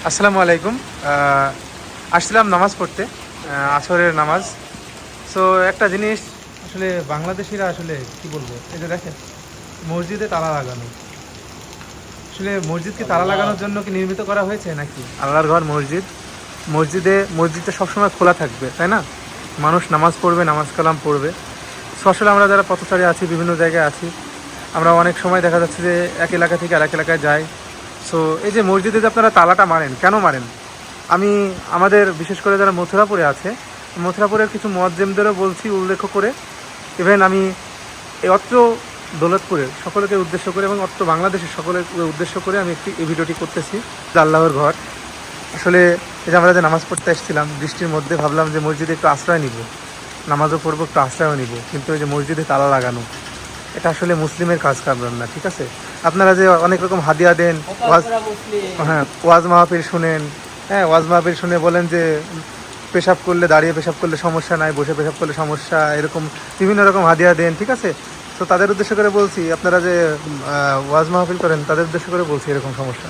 আসসালামু আলাইকুম। আসছিলাম নামাজ পড়তে, আসরের নামাজ। সো একটা জিনিস, আসলে বাংলাদেশিরা আসলে কি বলবো, এই যে দেখেন মসজিদে তালা লাগানো। আসলে মসজিদ কি তালা লাগানোর জন্য কি নির্মিত করা হয়েছে নাকি? আল্লাহর ঘর মসজিদ, মসজিদটা সবসময় খোলা থাকবে, তাই না? মানুষ নামাজ পড়বে, নামাজ কালাম পড়বে। সো আসলে আমরা যারা পথচারী আছি, বিভিন্ন জায়গায় আছি, আমরা অনেক সময় দেখা যাচ্ছে যে এক এলাকা থেকে আরেক এলাকায় যাই। সো এই যে মসজিদে যে আপনারা তালাটা মারেন, কেন মারেন? আমি আমাদের বিশেষ করে যারা মথুরাপুরে আছে, মথুরাপুরের কিছু মুয়াজ্জিমদেরও বলছি উল্লেখ করে, ইভেন আমি এই অত্র দৌলতপুরের সকলকে উদ্দেশ্য করে এবং অত্র বাংলাদেশের সকলের উদ্দেশ্য করে আমি এই ভিডিওটি করতেছি। যে আল্লাহর ঘর, আসলে এই যে আমরা যে নামাজ পড়তে এসেছিলাম বৃষ্টির মধ্যে, ভাবলাম যে মসজিদে একটু আশ্রয় নিব, নামাজও পড়বো, একটু আশ্রয়ও নিব, কিন্তু এই যে মসজিদে তালা লাগানো, এটা আসলে মুসলিমের কাজ কারবার না, ঠিক আছে? আপনারা যে অনেক রকম হাদিয়া দেন, ওয়াজ, হ্যাঁ, ওয়াজ মাহফিল শুনেন, হ্যাঁ, ওয়াজ মাহফিল শুনে বলেন যে পেশাব করলে, দাঁড়িয়ে পেশাব করলে সমস্যা নাই, বসে পেশাব করলে সমস্যা, এরকম বিভিন্ন রকম হাদিয়া দেন, ঠিক আছে? তো তাদের উদ্দেশ্য করে বলছি, আপনারা যে ওয়াজ মাহফিল করেন তাদের উদ্দেশ্য করে বলছি এরকম সমস্যা।